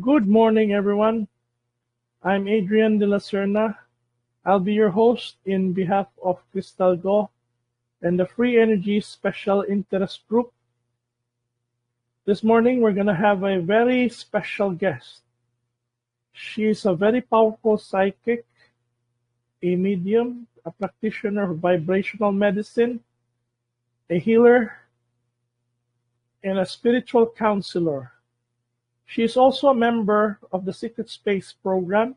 Good morning, everyone. I'm Adrian de la Serna. I'll be your host in behalf of Crystal Go and the Free Energy Special Interest Group. This morning, we're going to have a very special guest. She is a very powerful psychic, a medium, a practitioner of vibrational medicine, a healer, and a spiritual counselor. She is also a member of the Secret Space program.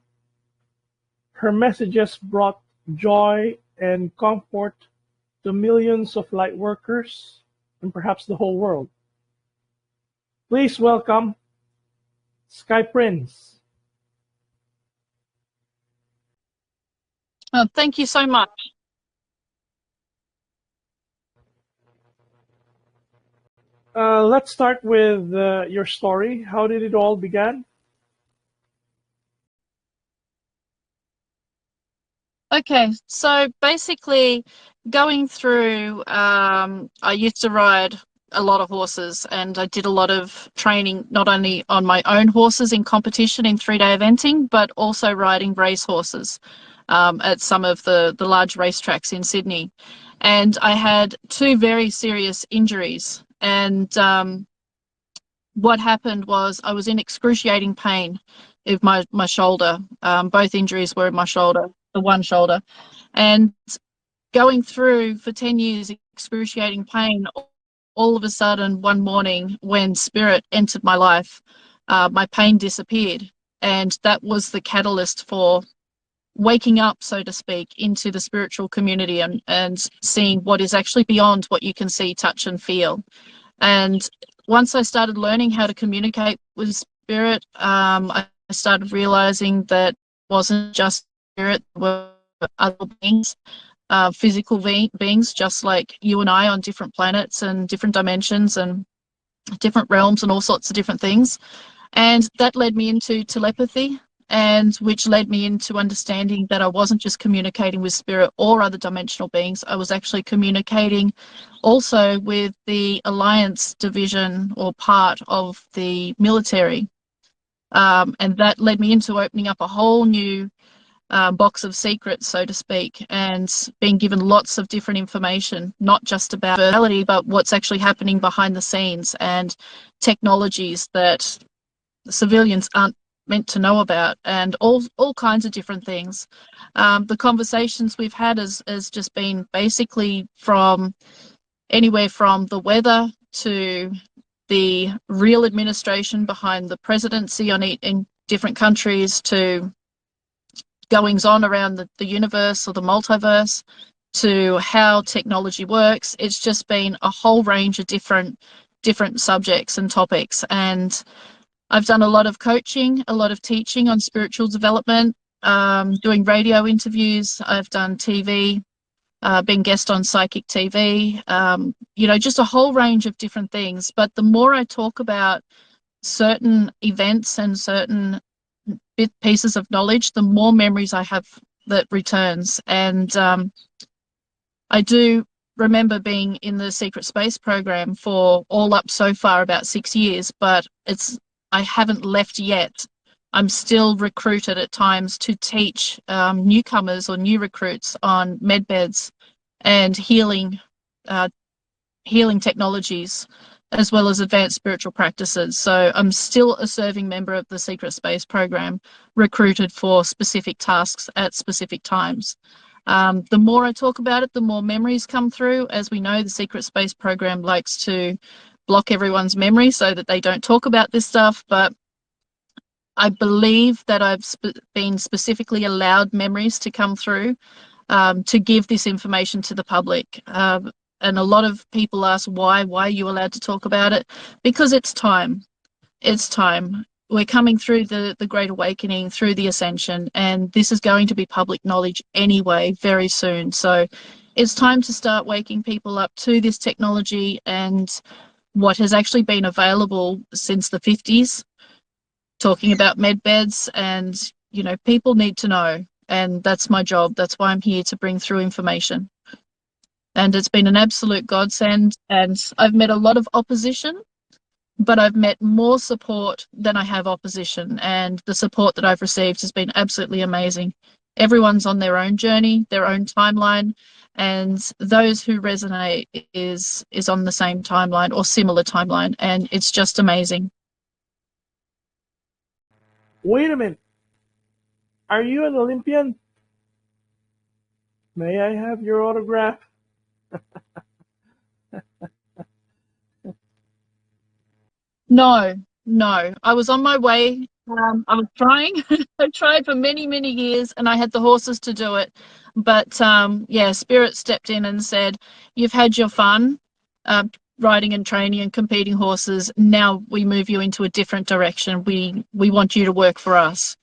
Her messages brought joy and comfort to millions of light workers and perhaps the whole world. Please welcome Skye Prince. Thank you so much. Let's start with your story. How did it all begin? Okay, so basically going through, I used to ride a lot of horses, and I did a lot of training, not only on my own horses in competition in 3-day eventing, but also riding race horses at some of the large racetracks in Sydney. And I had 2 very serious injuries. And what happened was I was in excruciating pain with my shoulder. Both injuries were in my shoulder, the one shoulder. And going through for 10 years excruciating pain, all of a sudden one morning when spirit entered my life, my pain disappeared. And that was the catalyst for waking up, so to speak, into the spiritual community and seeing what is actually beyond what you can see, touch and feel. And once I started learning how to communicate with spirit, I started realizing that it wasn't just spirit, there were other beings, physical beings, just like you and I, on different planets and different dimensions and different realms and all sorts of different things. And that led me into telepathy, and which led me into understanding that I wasn't just communicating with spirit or other dimensional beings. I was actually communicating also with the Alliance division or part of the military. And that led me into opening up a whole new box of secrets, so to speak, and being given lots of different information, not just about reality, but what's actually happening behind the scenes and technologies that the civilians aren't meant to know about, and all kinds of different things. The conversations we've had has just been basically from anywhere from the weather to the real administration behind the presidency in different countries, to goings on around the universe or the multiverse, to how technology works. It's just been a whole range of different subjects and topics. And I've done a lot of coaching, a lot of teaching on spiritual development, doing radio interviews. I've done TV, been guest on psychic TV, just a whole range of different things. But the more I talk about certain events and certain pieces of knowledge, the more memories I have that returns. And I do remember being in the Secret Space program for all up so far about 6 years, but I haven't left yet. I'm still recruited at times to teach newcomers or new recruits on med beds and healing technologies, as well as advanced spiritual practices. So I'm still a serving member of the Secret Space program, recruited for specific tasks at specific times. The more I talk about it, the more memories come through. As we know, the Secret Space program likes to block everyone's memory so that they don't talk about this stuff, but I believe that I've been specifically allowed memories to come through to give this information to the public. And a lot of people ask, why are you allowed to talk about it? Because it's time. It's time. We're coming through the Great Awakening, through the Ascension, and this is going to be public knowledge anyway very soon. So it's time to start waking people up to this technology and what has actually been available since the 50s, talking about med beds. And, people need to know, and that's my job. That's why I'm here, to bring through information. And it's been an absolute godsend, and I've met a lot of opposition, but I've met more support than I have opposition, and the support that I've received has been absolutely amazing. Everyone's on their own journey, their own timeline, and those who resonate is on the same timeline or similar timeline, and it's just amazing. Wait a minute. Are you an Olympian? May I have your autograph? No, no. I was on my way. I was trying. I tried for many, many years, and I had the horses to do it. But yeah, Spirit stepped in and said, "You've had your fun, uh, riding and training and competing horses. Now we move you into a different direction. We want you to work for us."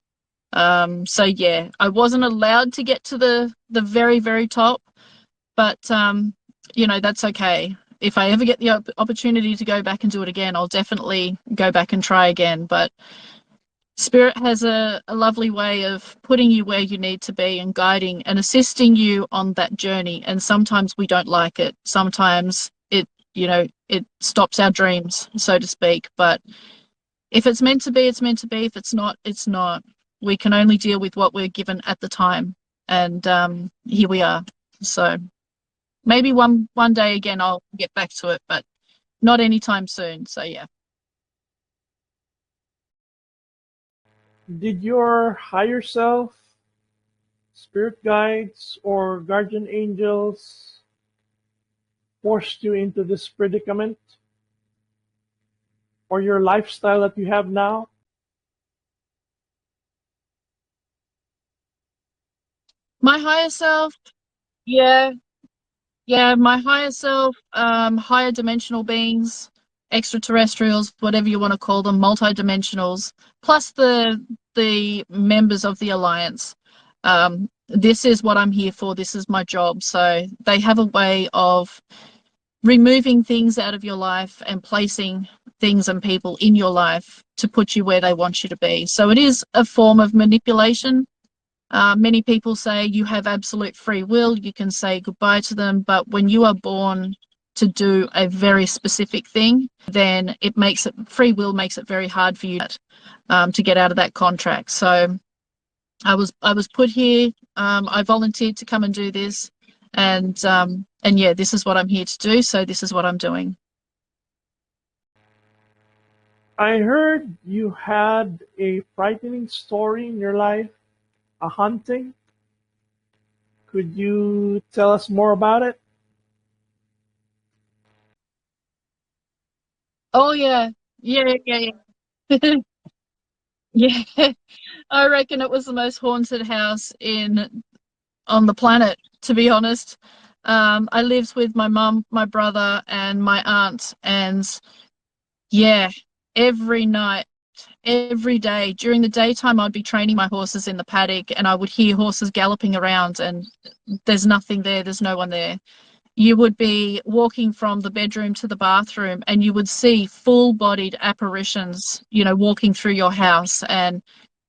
So yeah, I wasn't allowed to get to the very, very top, but you know, that's okay. If I ever get the opportunity to go back and do it again, I'll definitely go back and try again. But Spirit has a lovely way of putting you where you need to be and guiding and assisting you on that journey. And sometimes we don't like it. Sometimes it, you know, it stops our dreams, so to speak. But if it's meant to be, it's meant to be. If it's not, it's not. We can only deal with what we're given at the time. And here we are. So maybe one day again I'll get back to it, but not anytime soon. So yeah. Did your higher self, spirit guides, or guardian angels force you into this predicament? Or your lifestyle that you have now? My higher self, yeah, yeah, my higher self, higher dimensional beings, extraterrestrials, whatever you want to call them, multidimensionals, plus the members of the alliance. This is what I'm here for. This is my job. So they have a way of removing things out of your life and placing things and people in your life to put you where they want you to be. So it is a form of manipulation. Many people say you have absolute free will, you can say goodbye to them, but when you are born to do a very specific thing, then it makes it, free will makes it very hard for you to get out of that contract. So I was put here, I volunteered to come and do this, and yeah, this is what I'm here to do, so this is what I'm doing. I heard you had a frightening story in your life, a haunting. Could you tell us more about it? Oh yeah, yeah, yeah, yeah. Yeah, I reckon it was the most haunted house in on the planet, to be honest. I lived with my mum, my brother, and my aunt, and yeah, every night, every day during the daytime, I'd be training my horses in the paddock, and I would hear horses galloping around, and there's nothing there, there's no one there. You would be walking from the bedroom to the bathroom, and you would see full-bodied apparitions, you know, walking through your house, and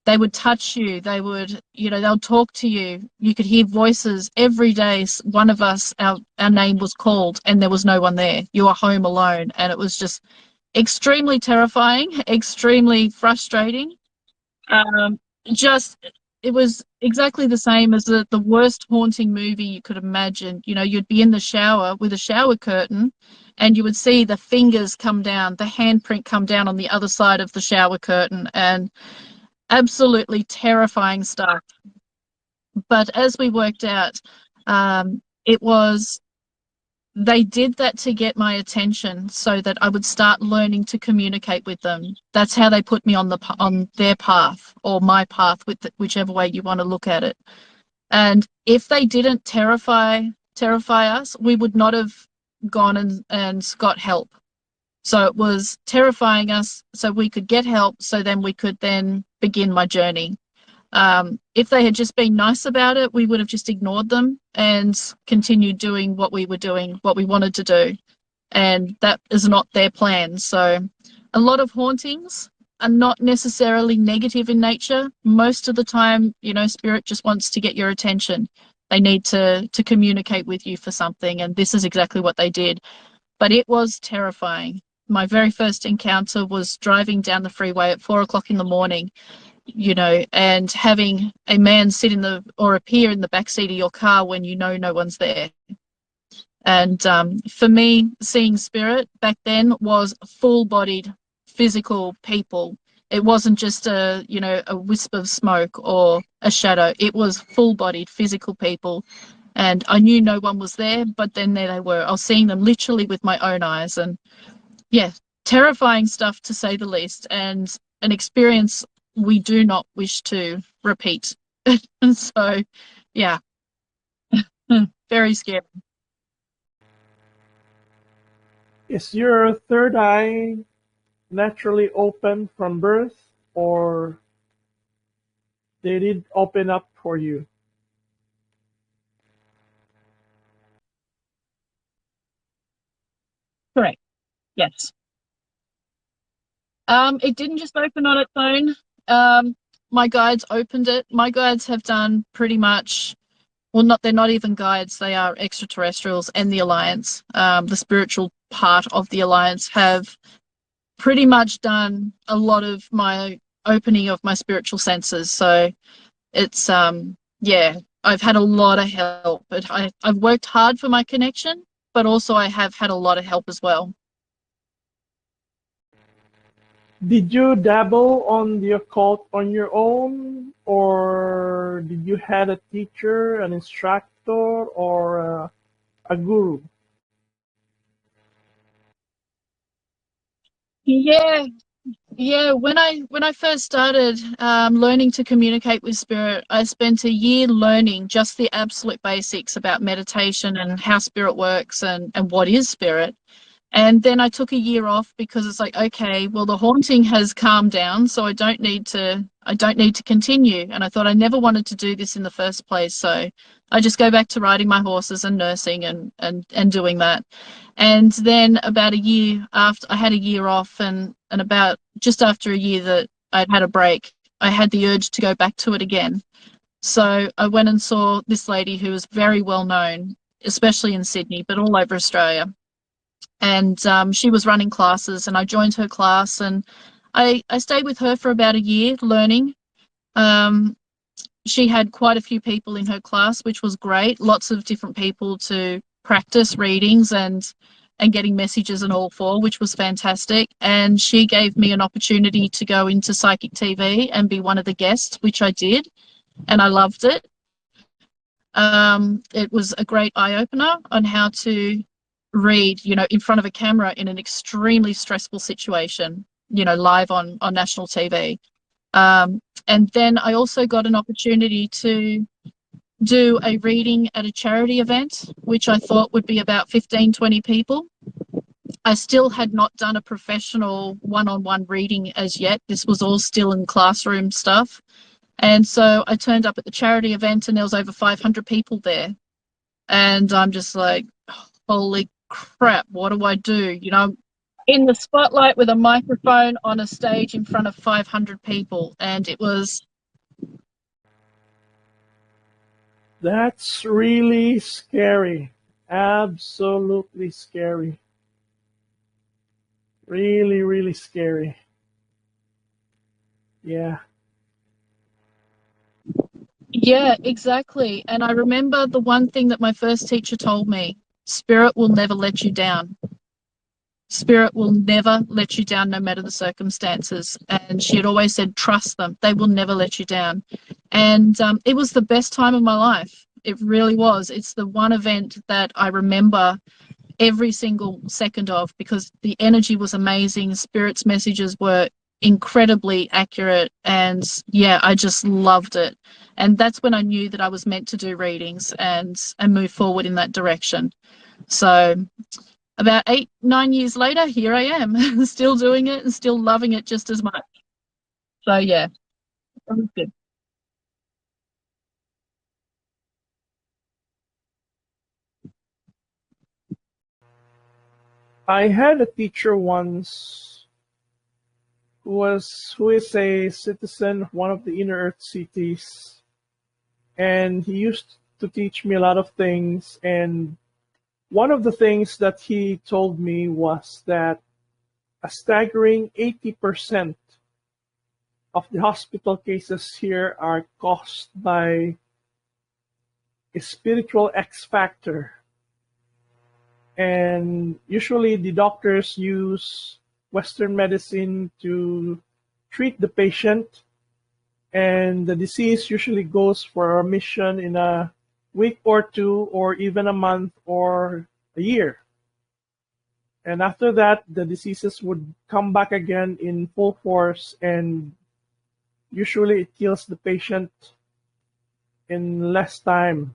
they would touch you, they would, you know, they'll talk to you, you could hear voices every day. One of us, our name was called and there was no one there, you were home alone, and it was just extremely terrifying, extremely frustrating. Just it was exactly the same as the worst haunting movie you could imagine. You know, you'd be in the shower with a shower curtain and you would see the fingers come down, the handprint come down on the other side of the shower curtain, and absolutely terrifying stuff. But as we worked out, it was they did that to get my attention so that I would start learning to communicate with them. That's how they put me on their path, or my path, with whichever way you want to look at it. And if they didn't terrify us, we would not have gone and got help. So it was terrifying us so we could get help, so then we could then begin my journey. If they had just been nice about it, we would have just ignored them and continued doing what we were doing, what we wanted to do. And that is not their plan. So a lot of hauntings are not necessarily negative in nature. Most of the time, you know, spirit just wants to get your attention. They need to communicate with you for something. And this is exactly what they did. But it was terrifying. my very first encounter was driving down the freeway at 4 o'clock in the morning, and having a man sit in the or appear in the back seat of your car when you know no one's there. And for me, seeing spirit back then was full-bodied, physical people. It wasn't just a wisp of smoke or a shadow. It was full-bodied, physical people. And I knew no one was there, but then there they were. I was seeing them literally with my own eyes. And yeah, terrifying stuff to say the least, and an experience we do not wish to repeat. And so, yeah, very scary. Is your third eye naturally open from birth, or did it open up for you? Correct. Yes. It didn't just open on its own. My guides opened it. My guides have done pretty much, well, not they're not even guides. They are extraterrestrials and the Alliance. The spiritual part of the Alliance have pretty much done a lot of my opening of my spiritual senses. So it's yeah, I've had a lot of help. But I've worked hard for my connection, but also I have had a lot of help as well. Did you dabble on the occult on your own, or did you had a teacher, an instructor, or a guru? Yeah, yeah. When I first started learning to communicate with spirit, I spent a year learning just the absolute basics about meditation and how spirit works and what is spirit. And then I took a year off because it's like, okay, well, the haunting has calmed down, so I don't need to continue. And I thought I never wanted to do this in the first place. So I just go back to riding my horses and nursing and doing that. And then about a year after I had a year off, and about just after a year that I'd had a break, I had the urge to go back to it again. So I went and saw this lady who was very well known, especially in Sydney, but all over Australia. And she was running classes, and I joined her class, and I stayed with her for about a year learning. Um, she had quite a few people in her class, which was great. Lots of different people to practice readings and getting messages and all for, which was fantastic. And she gave me an opportunity to go into Psychic TV and be one of the guests, which I did, and I loved it. It was a great eye opener on how to read, in front of a camera in an extremely stressful situation, live on national TV. And then I also got an opportunity to do a reading at a charity event, which I thought would be about 15, 20 people. I still had not done a professional one-on-one reading as yet. This was all still in classroom stuff. And so I turned up at the charity event, and there was over 500 people there. And I'm just like, holy crap, what do I do? In the spotlight with a microphone on a stage in front of 500 people. And it was, That's really scary. Absolutely scary. Really, really scary. Yeah. yeah, exactly. And I remember the one thing that my first teacher told me: spirit will never let you down. Spirit will never let you down, no matter the circumstances. And she had always said, trust them. They will never let you down. And it was the best time of my life. It really was. It's the one event that I remember every single second of, because the energy was amazing. Spirit's messages were incredibly accurate. And yeah, I just loved it. And that's when I knew that I was meant to do readings and move forward in that direction. So about 8, 9 years later, here I am, still doing it and still loving it just as much. So yeah, that was good. I had a teacher once who is a citizen of one of the inner earth cities, and he used to teach me a lot of things. And one of the things that he told me was that a staggering 80% of the hospital cases here are caused by a spiritual X factor. And usually the doctors use Western medicine to treat the patient, and the disease usually goes for remission in a week or two, or even a month or a year. And after that, the diseases would come back again in full force, and usually it kills the patient in less time.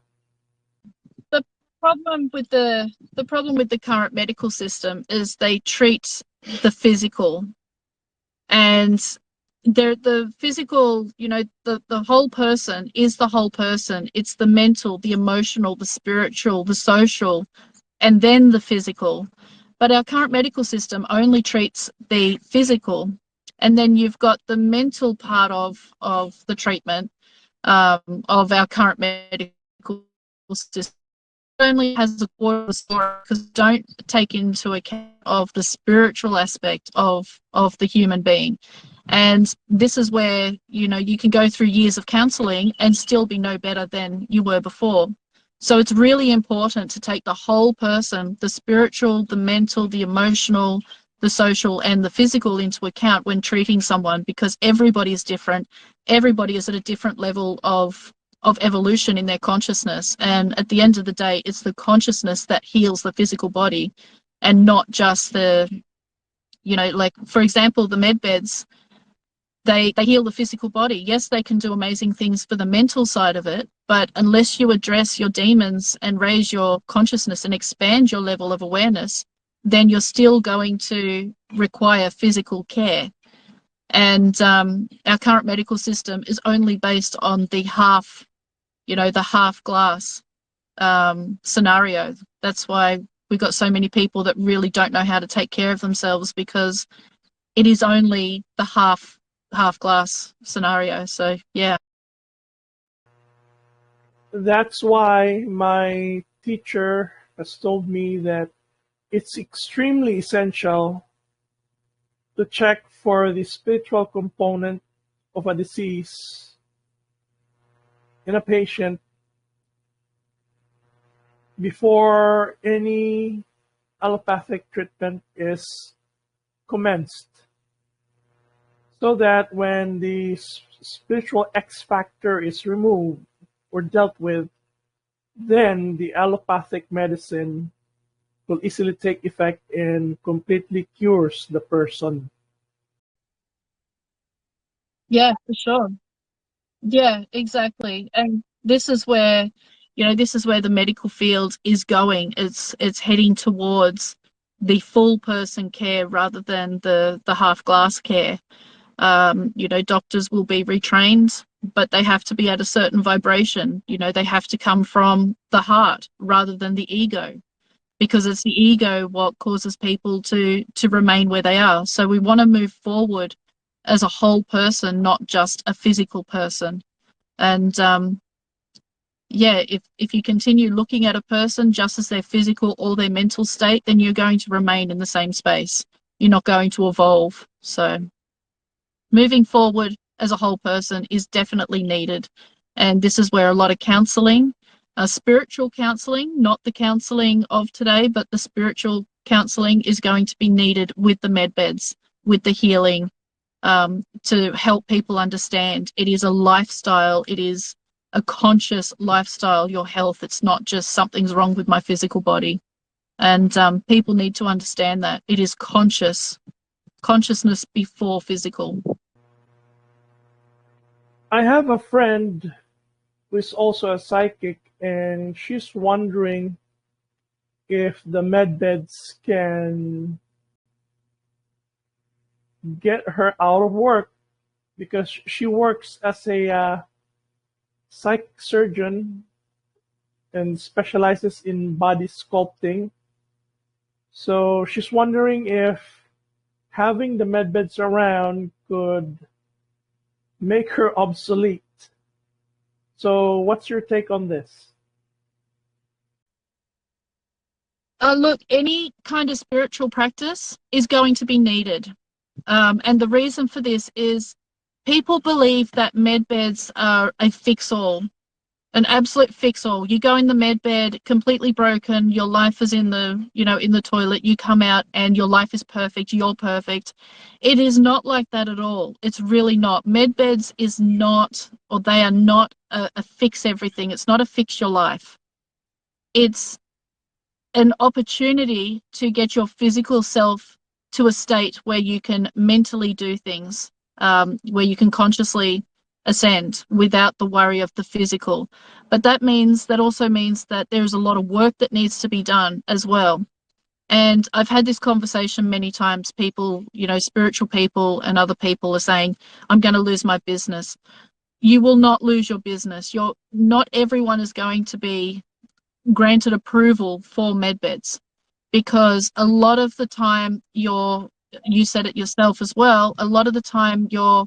The problem with the current medical system is they treat the physical, and the physical, the whole person is the whole person. It's the mental, the emotional, the spiritual, the social, and then the physical. But our current medical system only treats the physical, and then you've got the mental part of the treatment of our current medical system. It only has a quarter of the story because don't take into account of the spiritual aspect of the human being. And this is where, you can go through years of counseling and still be no better than you were before. So it's really important to take the whole person, the spiritual, the mental, the emotional, the social, and the physical into account when treating someone, because everybody is different. Everybody is at a different level of evolution in their consciousness. And at the end of the day, it's the consciousness that heals the physical body, and not just like, for example, the med beds. They heal the physical body. Yes, they can do amazing things for the mental side of it, but unless you address your demons and raise your consciousness and expand your level of awareness, then you're still going to require physical care. And our current medical system is only based on the half glass scenario. That's why we've got so many people that really don't know how to take care of themselves, because it is only the half glass scenario. So yeah. That's why my teacher has told me that it's extremely essential to check for the spiritual component of a disease in a patient before any allopathic treatment is commenced, so that when the spiritual X factor is removed or dealt with, then the allopathic medicine will easily take effect and completely cures the person. Yeah, for sure. Yeah, exactly. And this is where the medical field is going. It's heading towards the full person care rather than the half glass care. Doctors will be retrained, but they have to be at a certain vibration. They have to come from the heart rather than the ego, because it's the ego what causes people to remain where they are. So we want to move forward as a whole person, not just a physical person. And if you continue looking at a person just as their physical or their mental state, then you're going to remain in the same space. You're not going to evolve. So moving forward as a whole person is definitely needed. And this is where a lot of counseling, spiritual counseling, not the counseling of today, but the spiritual counseling is going to be needed with the med beds, with the healing, to help people understand it is a lifestyle. It is a conscious lifestyle, your health. It's not just something's wrong with my physical body. And people need to understand that it is consciousness before physical. I have a friend who is also a psychic, and she's wondering if the med beds can get her out of work, because she works as a psych surgeon and specializes in body sculpting. So she's wondering if having the med beds around could make her obsolete. So what's your take on this? Look, any kind of spiritual practice is going to be needed. And the reason for this is people believe that med beds are a fix-all, an absolute fix-all. You go in the med bed completely broken, your life is in the, in the toilet, you come out and your life is perfect, you're perfect. It is not like that at all. It's really not. Med beds is not, or they are not a fix everything. It's not a fix your life. It's an opportunity to get your physical self to a state where you can mentally do things, where you can consciously ascend without the worry of the physical. But that also means that there's a lot of work that needs to be done as well. And I've had this conversation many times. People, spiritual people and other people are saying, I'm going to lose my business. You will not lose your business. Not everyone is going to be granted approval for med beds, because a lot of the time you said it yourself as well, a lot of the time your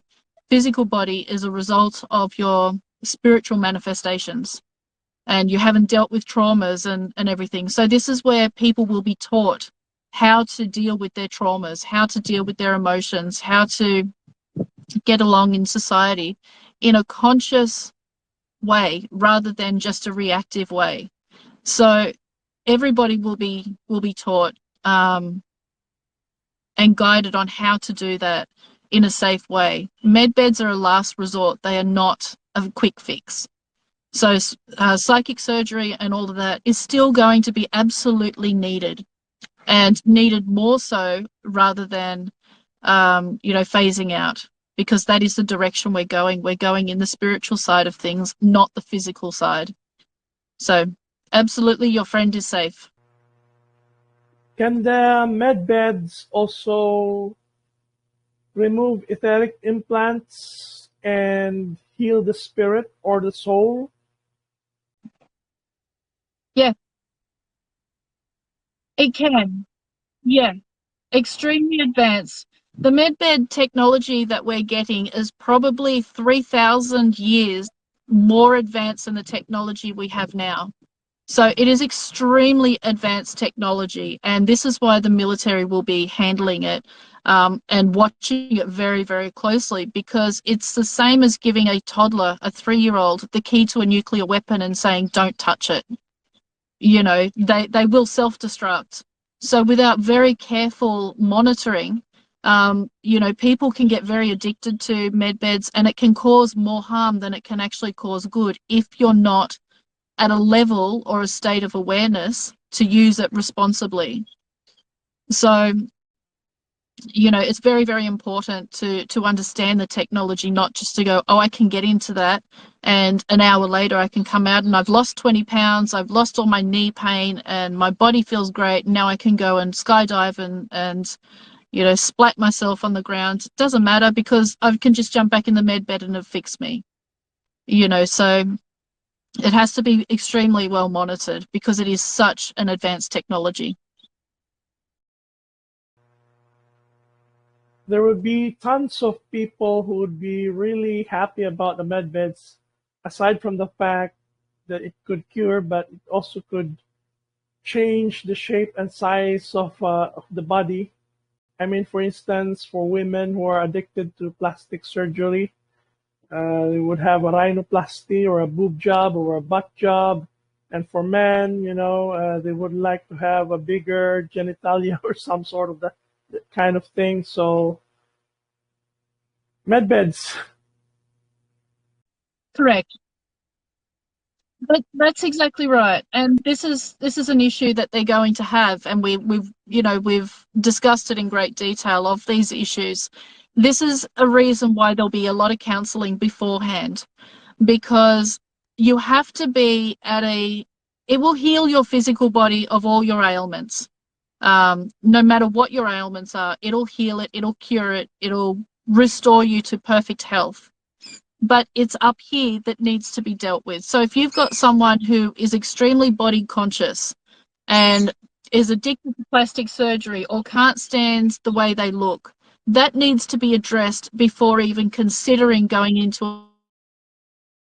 physical body is a result of your spiritual manifestations, and you haven't dealt with traumas and everything. So this is where people will be taught how to deal with their traumas, how to deal with their emotions, how to get along in society in a conscious way rather than just a reactive way. So everybody will be taught and guided on how to do that in a safe way. Med beds are a last resort. They are not a quick fix. So psychic surgery and all of that is still going to be absolutely needed, and needed more so rather than, phasing out, because that is the direction we're going. We're going in the spiritual side of things, not the physical side. So absolutely, your friend is safe. Can the med beds also remove etheric implants and heal the spirit or the soul? Yeah, it can. Yeah, extremely advanced. The medbed technology that we're getting is probably 3,000 years more advanced than the technology we have now. So it is extremely advanced technology, and this is why the military will be handling it, and watching it very, very closely, because it's the same as giving a toddler, a 3-year-old, the key to a nuclear weapon and saying, don't touch it. They will self-destruct. So without very careful monitoring, people can get very addicted to med beds, and it can cause more harm than it can actually cause good if you're not at a level or a state of awareness to use it responsibly. So, it's very, very important to understand the technology, not just to go, oh, I can get into that, and an hour later I can come out and I've lost 20 pounds, I've lost all my knee pain, and my body feels great. And now I can go and skydive and splat myself on the ground. It doesn't matter, because I can just jump back in the med bed and it'll fix me. So it has to be extremely well monitored, because it is such an advanced technology. There would be tons of people who would be really happy about the med beds, aside from the fact that it could cure, but it also could change the shape and size of the body. I mean, for instance, for women who are addicted to plastic surgery, they would have a rhinoplasty or a boob job or a butt job. And for men, they would like to have a bigger genitalia or some sort of that kind of thing. So, med beds. Correct. That's exactly right, and this is an issue that they're going to have, and we've discussed it in great detail of these issues. This is a reason why there'll be a lot of counselling beforehand, because you have to be it will heal your physical body of all your ailments. No matter what your ailments are, it'll heal it, it'll cure it, it'll restore you to perfect health. But it's up here that needs to be dealt with. So if you've got someone who is extremely body conscious and is addicted to plastic surgery or can't stand the way they look, that needs to be addressed before even considering going into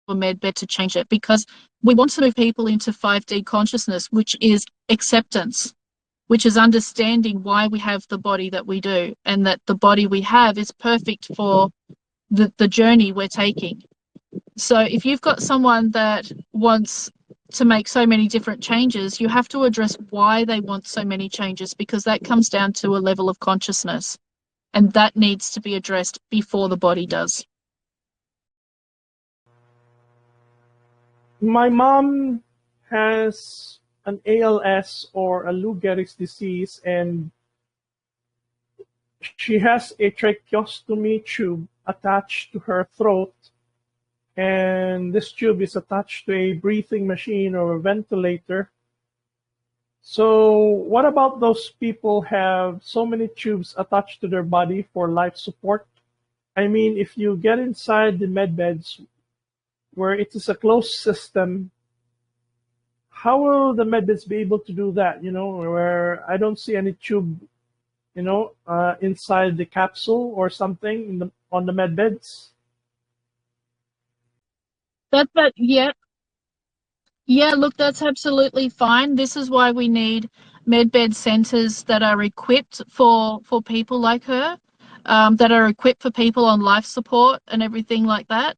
a med bed to change it, because we want to move people into 5D consciousness, which is acceptance. which is understanding why we have the body that we do, and that the body we have is perfect for the journey we're taking. So if you've got someone that wants to make so many different changes, you have to address why they want so many changes, because that comes down to a level of consciousness, and that needs to be addressed before the body does. My mom has an ALS or a Lou Gehrig's disease, and she has a tracheostomy tube attached to her throat, and this tube is attached to a breathing machine or a ventilator. So what about those people have so many tubes attached to their body for life support? I mean, if you get inside the med beds where it is a closed system, how will the med beds be able to do that? Where I don't see any tube, inside the capsule or something on the med beds. Yeah. Yeah, look, that's absolutely fine. This is why we need medbed centres that are equipped for people like her, that are equipped for people on life support and everything like that.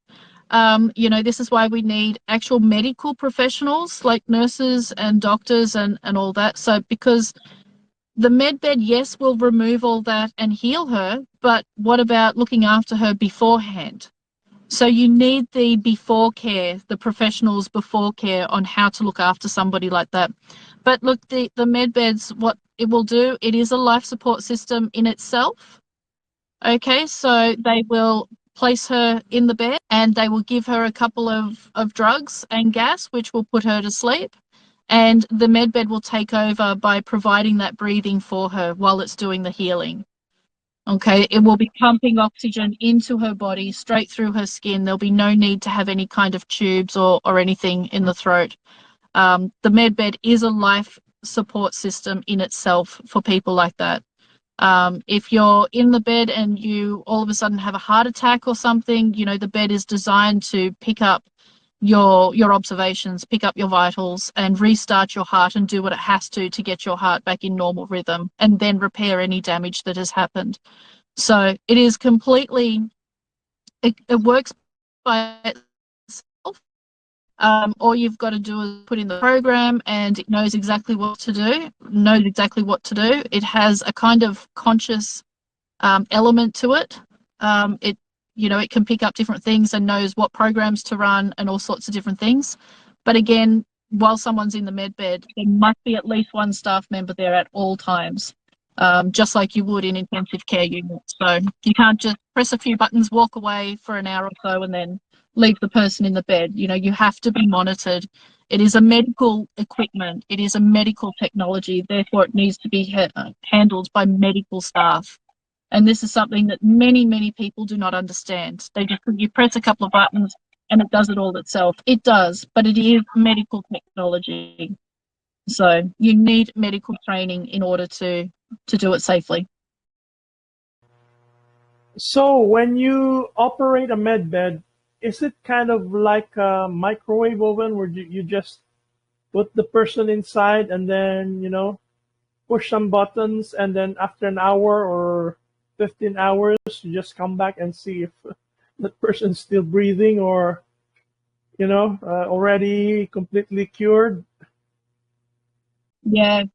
This is why we need actual medical professionals like nurses and doctors and all that. So because the medbed, yes, will remove all that and heal her, but what about looking after her beforehand? So you need the before care, the professionals before care on how to look after somebody like that. But look, the med beds, what it will do, it is a life support system in itself. Okay, so they will place her in the bed and they will give her a couple of drugs and gas, which will put her to sleep. And the med bed will take over by providing that breathing for her while it's doing the healing. Okay, it will be pumping oxygen into her body, straight through her skin. There'll be no need to have any kind of tubes or anything in the throat. The med bed is a life support system in itself for people like that. If you're in the bed and you all of a sudden have a heart attack or something, the bed is designed to pick up your observations, pick up your vitals, and restart your heart and do what it has to get your heart back in normal rhythm, and then repair any damage that has happened. So it is completely, it works by itself. All you've got to do is put in the program and it knows exactly what to do, It has a kind of conscious element to it. It can pick up different things and knows what programs to run and all sorts of different things. But again, while someone's in the med bed, there must be at least one staff member there at all times, just like you would in intensive care units. So you can't just press a few buttons, walk away for an hour or so, and then leave the person in the bed. You have to be monitored. It is a medical equipment. It is a medical technology. Therefore, it needs to be handled by medical staff. And this is something that many, many people do not understand. You press a couple of buttons and it does it all itself. It does, but it is medical technology. So you need medical training in order to do it safely. So when you operate a med bed, is it kind of like a microwave oven where you just put the person inside and then, push some buttons, and then after an hour or 15 hours, you just come back and see if that person's still breathing or, already completely cured? Yeah,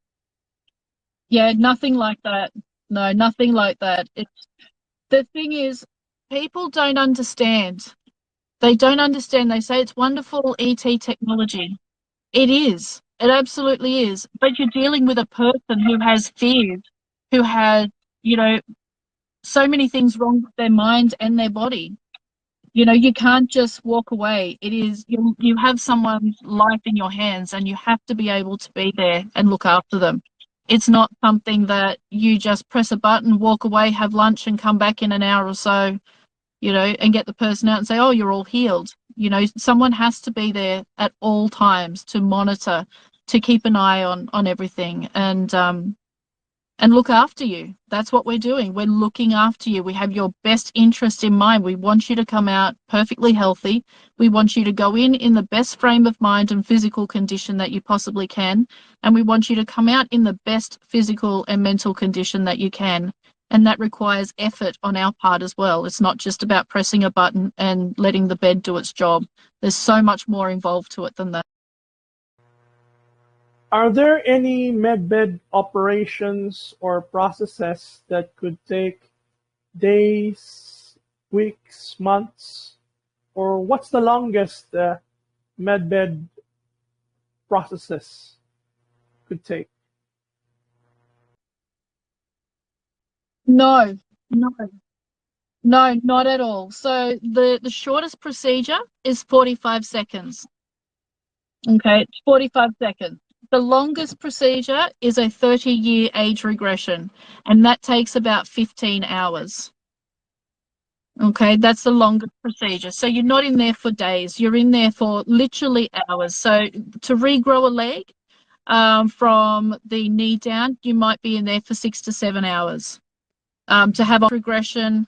nothing like that. No, nothing like that. The thing is, people don't understand. They don't understand. They say it's wonderful ET technology. It is. It absolutely is. But you're dealing with a person who has fears, who has, so many things wrong with their mind and their body. You can't just walk away. It is, you have someone's life in your hands and you have to be able to be there and look after them. It's not something that you just press a button, walk away, have lunch and come back in an hour or so, and get the person out and say, oh, you're all healed. Someone has to be there at all times to monitor, to keep an eye on everything. And and look after you. That's what we're doing. We're looking after you. We have your best interest in mind. We want you to come out perfectly healthy. We want you to go in the best frame of mind and physical condition that you possibly can. And we want you to come out in the best physical and mental condition that you can. And that requires effort on our part as well. It's not just about pressing a button and letting the bed do its job. There's so much more involved to it than that. Are there any medbed operations or processes that could take days, weeks, months, or what's the longest medbed processes could take? No, no, no, not at all. So the shortest procedure is 45 seconds. Okay, 45 seconds. The longest procedure is a 30-year age regression, and that takes about 15 hours. Okay, that's the longest procedure. So you're not in there for days, you're in there for literally hours. So to regrow a leg from the knee down, you might be in there for 6 to 7 hours. To have a regression,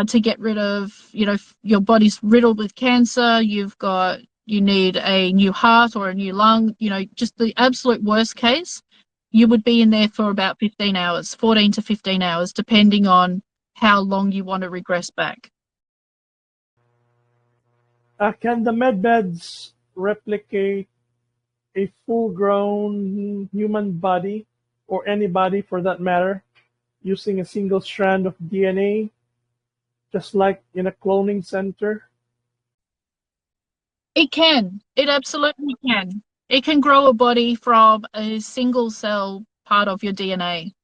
to get rid of, your body's riddled with cancer, you need a new heart or a new lung, just the absolute worst case, you would be in there for about 15 hours, 14 to 15 hours, depending on how long you want to regress back. Can the medbeds replicate a full-grown human body, or any body for that matter, using a single strand of DNA, just like in a cloning center? It can. It absolutely can. It can grow a body from a single cell part of your DNA.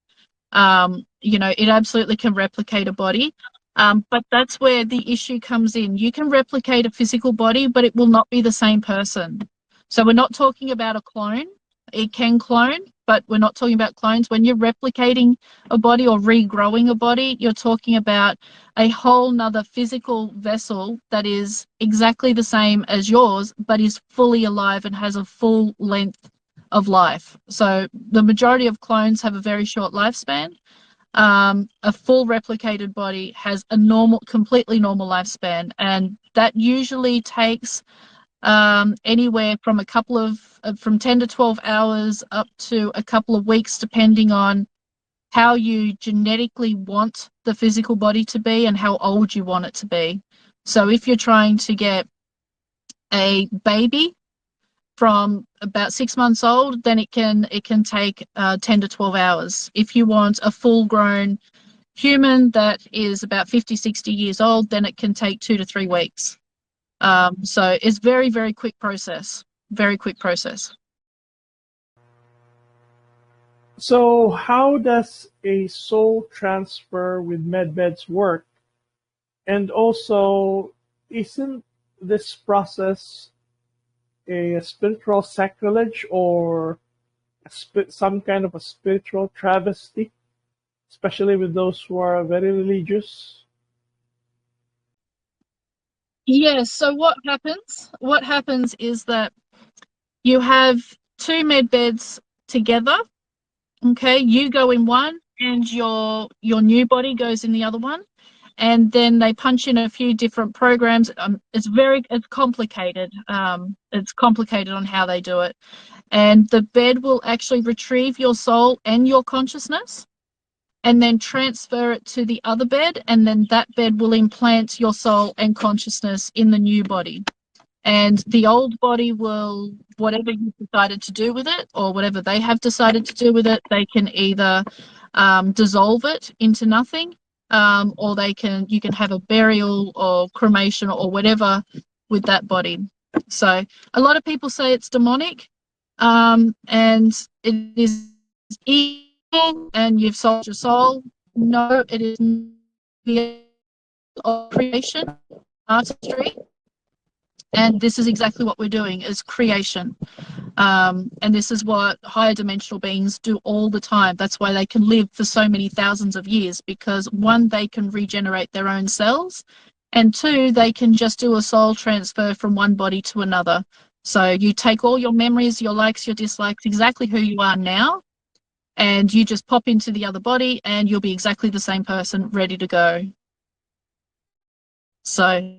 It absolutely can replicate a body. But that's where the issue comes in. You can replicate a physical body, but it will not be the same person. So we're not talking about a clone. It can clone, but we're not talking about clones. When you're replicating a body or regrowing a body, you're talking about a whole nother physical vessel that is exactly the same as yours, but is fully alive and has a full length of life. So the majority of clones have a very short lifespan. A full replicated body has a completely normal lifespan, and that usually takes anywhere from from 10 to 12 hours up to a couple of weeks, depending on how you genetically want the physical body to be and how old you want it to be. So if you're trying to get a baby from about 6 months old, then it can take 10 to 12 hours. If you want a full-grown human that is about 50, 60 years old, then it can take 2 to 3 weeks. So it's very, very quick process. Very quick process. So how does a soul transfer with medbeds work? And also, isn't this process a spiritual sacrilege or some kind of a spiritual travesty, especially with those who are very religious? Yes, so what happens? What happens is that you have 2 med beds together. Okay, you go in one and your new body goes in the other one, and then they punch in a few different programs. It's complicated. It's complicated on how they do it, and the bed will actually retrieve your soul and your consciousness and then transfer it to the other bed, and then that bed will implant your soul and consciousness in the new body. And the old body will, whatever you've decided to do with it, or whatever they have decided to do with it, they can either dissolve it into nothing, or you can have a burial or cremation or whatever with that body. So a lot of people say it's demonic, and it is evil, and you've sold your soul. No, it is the creation, artistry. And this is exactly what we're doing, is creation. And this is what higher dimensional beings do all the time. That's why they can live for so many thousands of years, because 1, they can regenerate their own cells, and 2, they can just do a soul transfer from one body to another. So you take all your memories, your likes, your dislikes, exactly who you are now, and you just pop into the other body and you'll be exactly the same person ready to go. So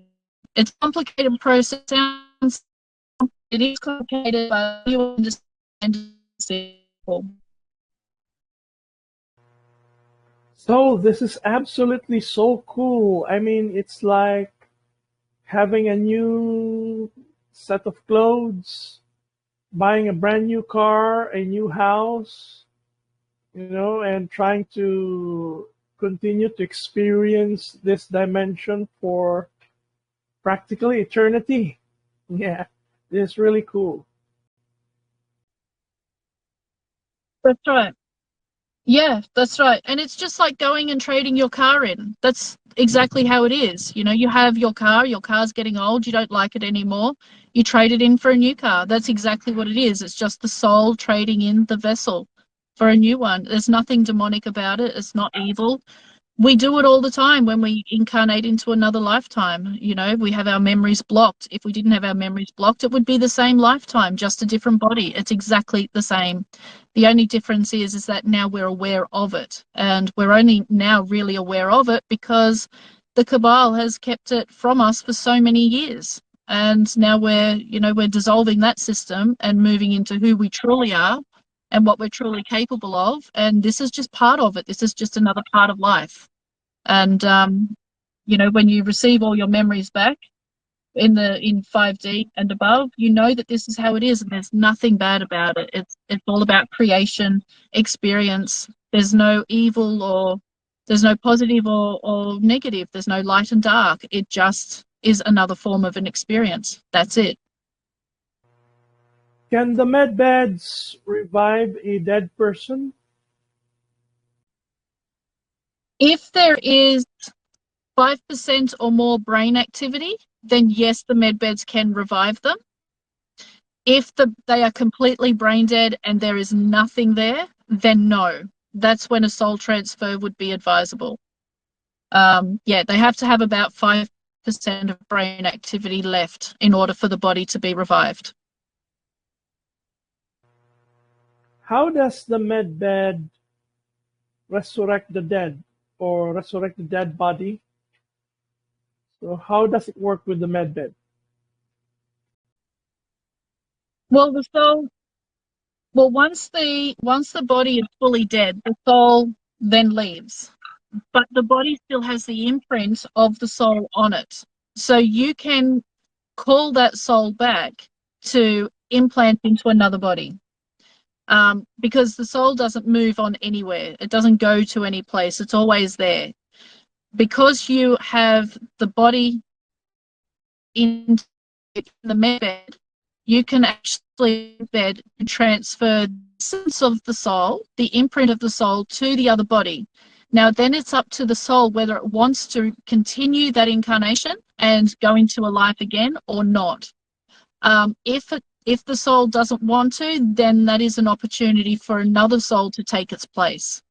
it's a complicated process. It is complicated, but you understand it's simple. So this is absolutely so cool. I mean, it's like having a new set of clothes, buying a brand new car, a new house, and trying to continue to experience this dimension for practically eternity. Yeah, this is really cool. That's right. Yeah, that's right. And it's just like going and trading your car in. That's exactly how it is. You know, you have your car's getting old, you don't like it anymore. You trade it in for a new car. That's exactly what it is. It's just the soul trading in the vessel for a new one. There's nothing demonic about it. It's not evil. We do it all the time when we incarnate into another lifetime. You know, we have our memories blocked. If we didn't have our memories blocked, it would be the same lifetime, just a different body. It's exactly the same. The only difference is that now we're aware of it, and we're only now really aware of it because the cabal has kept it from us for so many years. And now we're dissolving that system and moving into who we truly are and what we're truly capable of. And this is just part of it. This is just another part of life. And when you receive all your memories back in 5D and above, you know that this is how it is, and there's nothing bad about it. It's all about creation, experience. There's no evil, or there's no positive or negative. There's no light and dark. It just is another form of an experience. That's it. Can the med beds revive a dead person? If there is 5% or more brain activity, then yes, the med beds can revive them. If they are completely brain dead and there is nothing there, then no. That's when a soul transfer would be advisable. They have to have about 5% of brain activity left in order for the body to be revived. How does the med bed resurrect the dead or resurrect the dead body? So how does it work with the med bed? Well, once the body is fully dead, the soul then leaves, but the body still has the imprint of the soul on it. So you can call that soul back to implant into another body, because the soul doesn't move on anywhere. It doesn't go to any place. It's always there. Because you have the body in the med bed, you can actually bed transfer the essence of the soul, the imprint of the soul, to the other body. Now, then it's up to the soul whether it wants to continue that incarnation and go into a life again or not. If the soul doesn't want to, then that is an opportunity for another soul to take its place.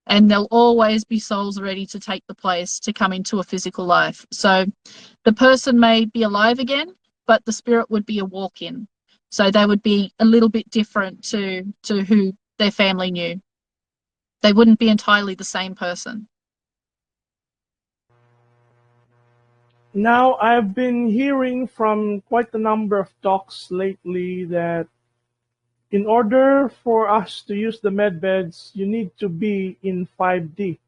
And there'll always be souls ready to take the place to come into a physical life. So the person may be alive again, but the spirit would be a walk-in. So they would be a little bit different to who their family knew. They wouldn't be entirely the same person. Now, I've been hearing from quite a number of talks lately that in order for us to use the med beds, you need to be in 5D.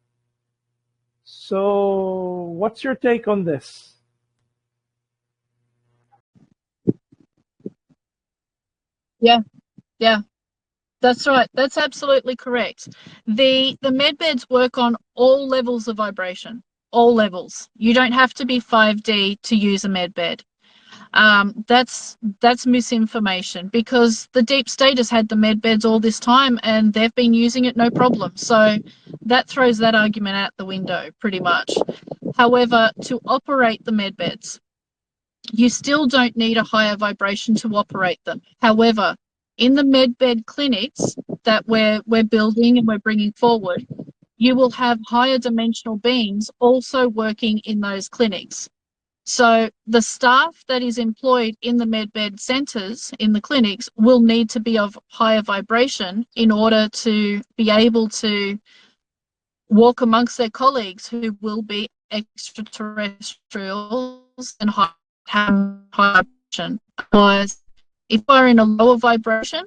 So, what's your take on this? Yeah, yeah. That's right. That's absolutely correct. The med beds work on all levels of vibration, all levels. You don't have to be 5D to use a med bed. That's misinformation, because the deep state has had the med beds all this time and they've been using it no problem. So that throws that argument out the window pretty much. However, to operate the med beds, you still don't need a higher vibration to operate them. However, in the medbed clinics that we're building and we're bringing forward, you will have higher dimensional beings also working in those clinics. So the staff that is employed in the medbed centres, in the clinics, will need to be of higher vibration in order to be able to walk amongst their colleagues who will be extraterrestrials and have high vibration. Otherwise, if we're in a lower vibration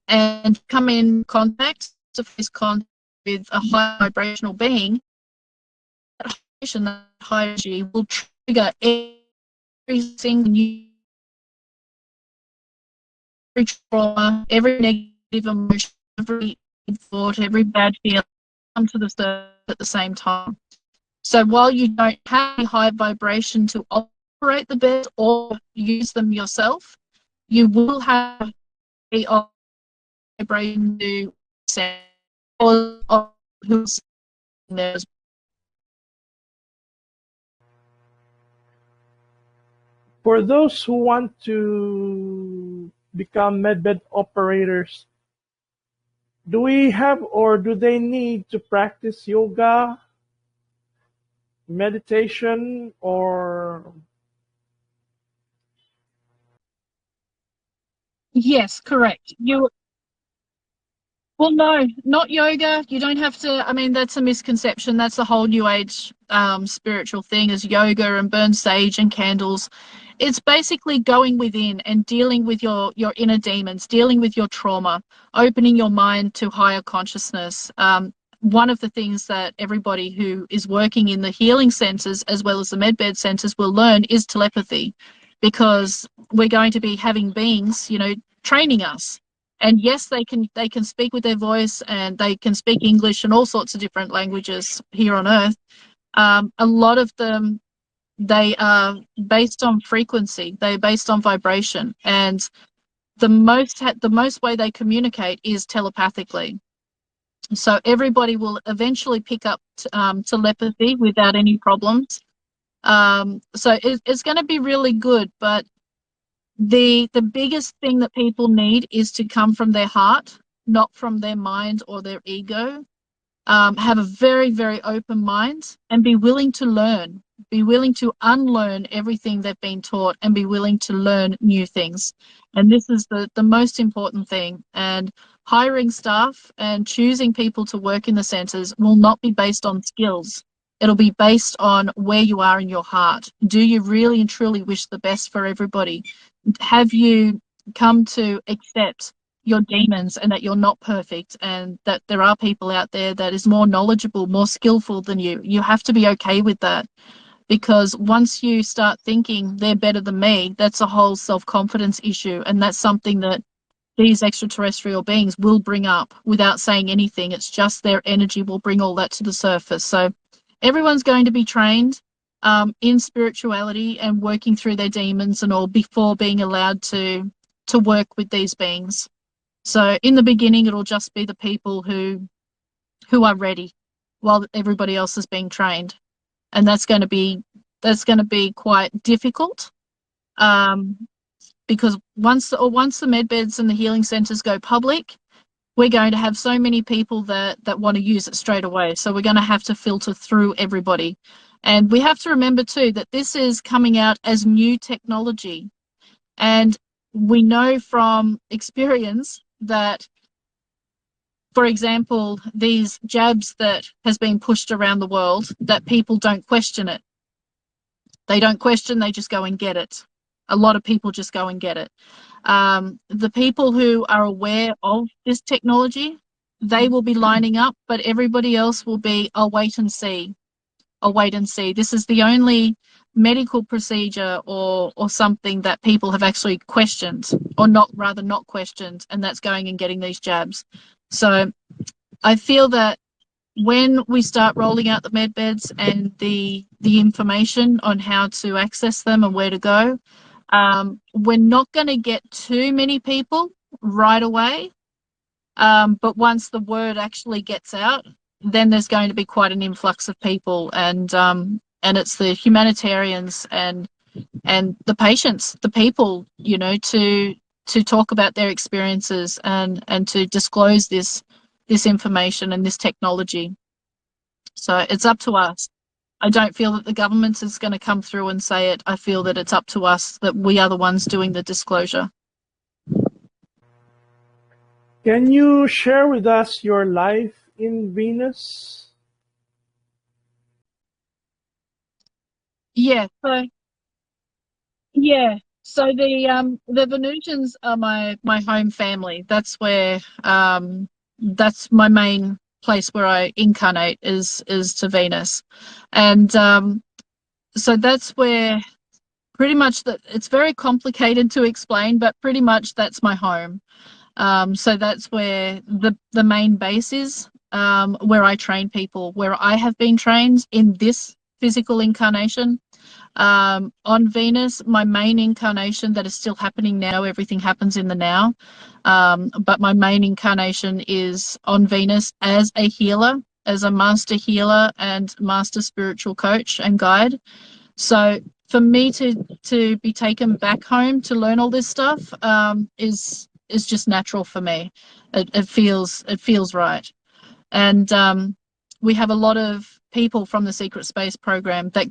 and come in contact, face contact with a high vibrational being, that high energy will trigger every single new trauma, every negative emotion, every thought, every bad feeling come to the surface at the same time. So while you don't have a high vibration to operate the bed or use them yourself, you will have a vibration to set or who's there as well. For those who want to become medbed operators, do we have or do they need to practice yoga, meditation, or Yes, correct. Well, no, not yoga. You don't have to. I mean, that's a misconception. That's a whole new age spiritual thing, is yoga and burn sage and candles. It's basically going within and dealing with your inner demons, dealing with your trauma, opening your mind to higher consciousness. One of the things that everybody who is working in the healing centers as well as the medbed centers will learn is telepathy, because we're going to be having beings, training us. And yes, they can speak with their voice, and they can speak English and all sorts of different languages here on Earth. A lot of them, they are based on frequency. They're based on vibration, and the most way they communicate is telepathically. So everybody will eventually pick up telepathy without any problems. So it's going to be really good, but the biggest thing that people need is to come from their heart, not from their mind or their ego. Have a very, very open mind and be willing to learn, be willing to unlearn everything they've been taught and be willing to learn new things. And this is the most important thing. And hiring staff and choosing people to work in the centres will not be based on skills. It'll be based on where you are in your heart. Do you really and truly wish the best for everybody? Have you come to accept your demons and that you're not perfect, and that there are people out there that is more knowledgeable, more skillful than you? You have to be okay with that, because once you start thinking they're better than me, that's a whole self-confidence issue, and that's something that these extraterrestrial beings will bring up without saying anything. It's just their energy will bring all that to the surface. So everyone's going to be trained in spirituality and working through their demons and all before being allowed to work with these beings. So in the beginning, it'll just be the people who are ready, while everybody else is being trained, and that's going to be quite difficult, because once the med beds and the healing centres go public, we're going to have so many people that want to use it straight away. So we're going to have to filter through everybody, and we have to remember too that this is coming out as new technology, and we know from experience that, for example, these jabs that has been pushed around the world, that people don't question it. They don't question, they just go and get it. A lot of people just go and get it. The people who are aware of this technology, they will be lining up, but everybody else will be, I'll wait and see. I'll wait and see. This is the only medical procedure or something that people have actually questioned, or not questioned, and that's going and getting these jabs. So I feel that when we start rolling out the med beds and the information on how to access them and where to go, we're not going to get too many people right away, but once the word actually gets out, then there's going to be quite an influx of people, and it's the humanitarians and the patients, the people, to talk about their experiences and to disclose this information and this technology. So it's up to us. I don't feel that the government is going to come through and say it. I feel that it's up to us, that we are the ones doing the disclosure. Can you share with us your life in Venus? Yeah. So yeah. So the Venusians are my home family. That's my main place where I incarnate is to Venus, and so that's where pretty much that it's very complicated to explain, but pretty much that's my home. So that's where the main base is, where I train people, where I have been trained in this physical incarnation. On Venus, my main incarnation that is still happening now, everything happens in the now. But my main incarnation is on Venus as a healer, as a master healer and master spiritual coach and guide. So for me to be taken back home to learn all this stuff is just natural for me. It feels right. And we have a lot of people from the secret space program that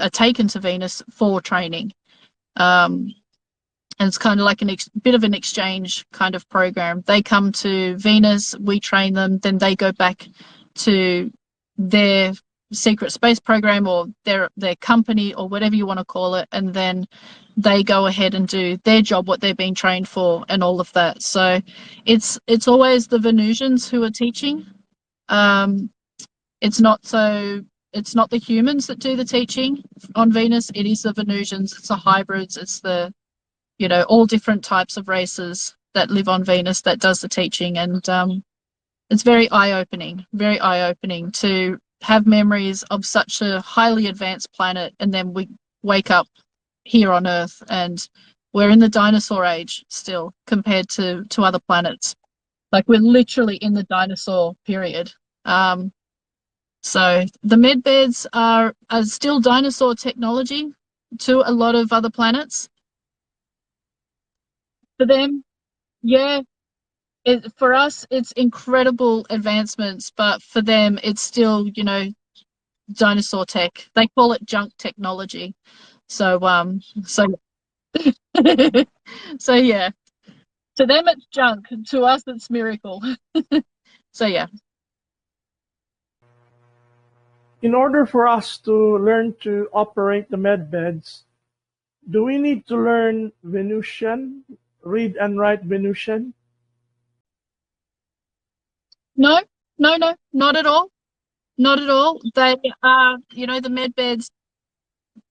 are taken to Venus for training. And it's kind of like bit of an exchange kind of program. They come to Venus, we train them, then they go back to their secret space program or their company or whatever you want to call it, and then they go ahead and do their job, what they're being trained for, and all of that. So it's always the Venusians who are teaching. It's not the humans that do the teaching on Venus. It is the Venusians. It's the hybrids. It's the all different types of races that live on Venus that does the teaching, and it's very eye-opening to have memories of such a highly advanced planet, and then we wake up here on Earth and we're in the dinosaur age still compared to other planets. Like we're literally in the dinosaur period. So the med beds are still dinosaur technology to a lot of other planets. For them, yeah, for us, it's incredible advancements, but for them, it's still, dinosaur tech. They call it junk technology. So, so yeah, to them it's junk. To us, it's miracle. So yeah. In order for us to learn to operate the med beds, do we need to learn Venusian, read and write Venusian? No, not at all. Not at all. They are, the med beds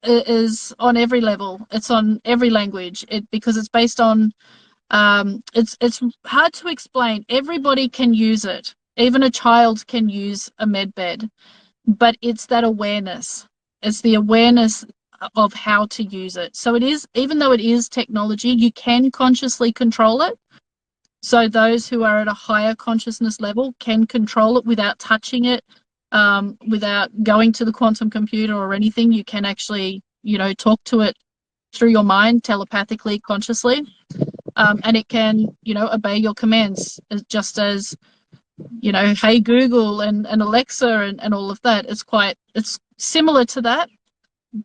is on every level. It's on every language. Because it's based on. It's hard to explain. Everybody can use it. Even a child can use a med bed, but it's that awareness. It's the awareness of how to use it. So it is, even though it is technology, you can consciously control it. So those who are at a higher consciousness level can control it without touching it, without going to the quantum computer or anything. You can actually, talk to it through your mind, telepathically, consciously, and it can, obey your commands, just as, hey Google and Alexa and all of that. It's similar to that.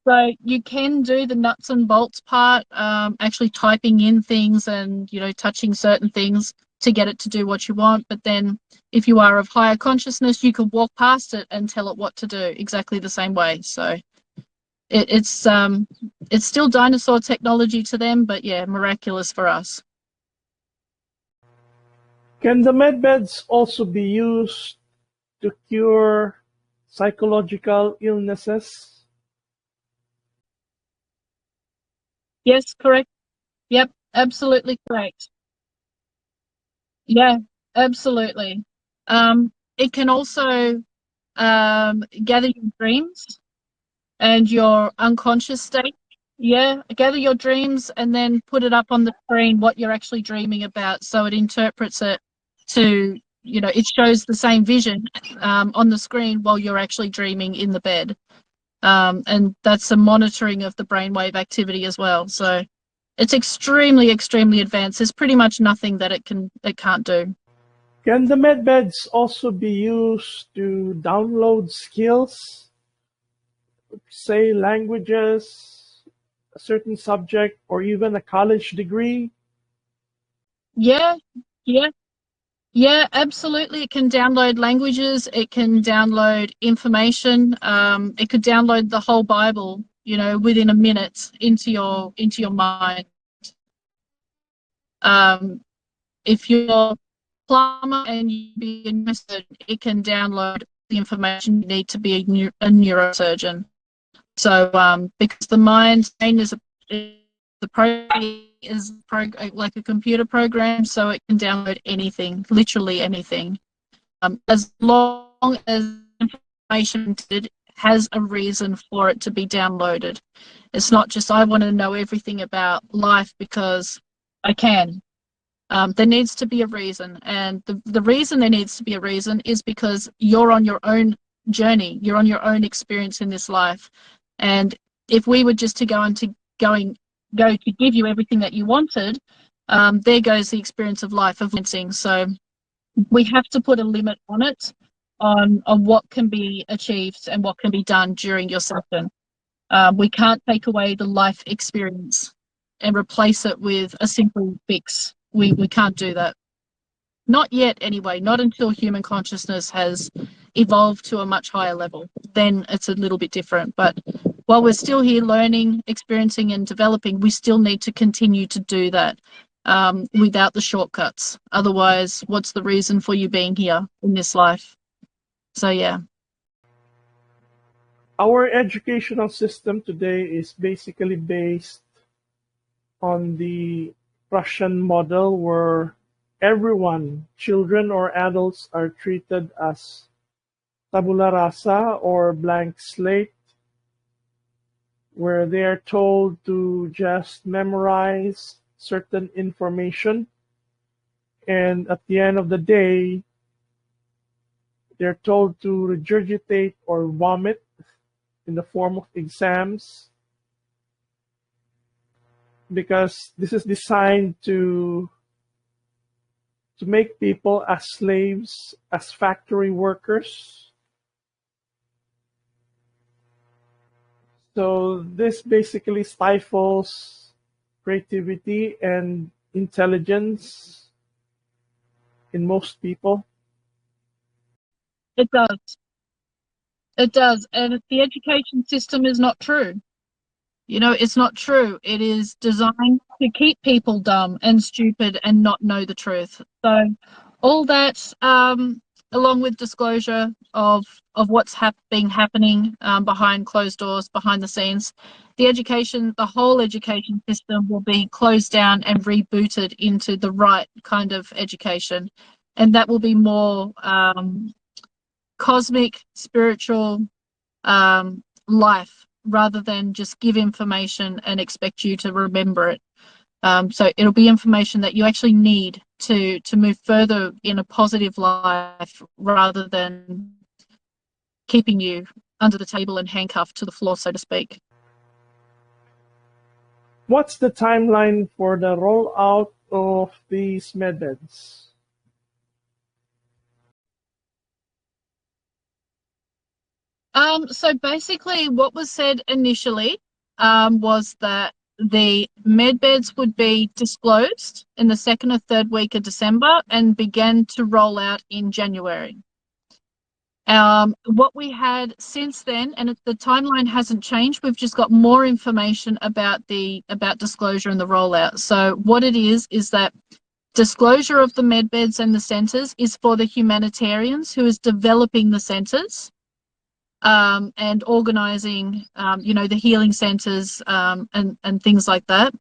So you can do the nuts and bolts part, actually typing in things and, touching certain things to get it to do what you want. But then if you are of higher consciousness, you can walk past it and tell it what to do exactly the same way. So it's still dinosaur technology to them, but yeah, miraculous for us. Can the med beds also be used to cure psychological illnesses? Yes, correct. Yep, absolutely correct. Yeah, absolutely. It can also gather your dreams and your unconscious state. Yeah, gather your dreams and then put it up on the screen what you're actually dreaming about. So it interprets it to, it shows the same vision on the screen while you're actually dreaming in the bed. And that's a monitoring of the brainwave activity as well. So it's extremely, extremely advanced. There's pretty much nothing that it can't do. Can the med beds also be used to download skills? say languages, a certain subject, or even a college degree? Yeah, yeah, yeah, absolutely. It can download languages, it can download information, it could download the whole Bible, within a minute into your mind. Um, if you're a plumber and you be a neurosurgeon, it can download the information you need to be a neurosurgeon. So because the mind like a computer program, so it can download anything, literally anything, as long as information has a reason for it to be downloaded. It's not just I want to know everything about life because I can. There needs to be a reason, and the reason there needs to be a reason is because you're on your own journey, you're on your own experience in this life, and if we were just to go to give you everything that you wanted, there goes the experience of life of lancing. So we have to put a limit on it, on what can be achieved and what can be done during your session. We can't take away the life experience and replace it with a simple fix. We can't do that. Not yet, anyway. Not until human consciousness has evolved to a much higher level. Then it's a little bit different. But while we're still here learning, experiencing, and developing, we still need to continue to do that without the shortcuts. Otherwise, what's the reason for you being here in this life? So, yeah. Our educational system today is basically based on the Prussian model where everyone, children or adults, are treated as tabula rasa or blank slate, where they are told to just memorize certain information, and at the end of the day, they're told to regurgitate or vomit in the form of exams, because this is designed to make people as slaves, as factory workers. So this basically stifles creativity and intelligence in most people. It does. It does. And the education system is not true. It's not true. It is designed to keep people dumb and stupid and not know the truth. So all that, along with disclosure of what's been happening behind closed doors, behind the scenes, the whole education system will be closed down and rebooted into the right kind of education. And that will be more cosmic, spiritual life, rather than just give information and expect you to remember it. So it'll be information that you actually need to move further in a positive life, rather than keeping you under the table and handcuffed to the floor, so to speak. What's the timeline for the rollout of these medbeds? So basically what was said initially was that the med beds would be disclosed in the second or third week of December and began to roll out in January. What we had since then, and the timeline hasn't changed, we've just got more information about disclosure and the rollout. So what it is that disclosure of the med beds and the centres is for the humanitarians who is developing the centres. And organising, the healing centres and things like that.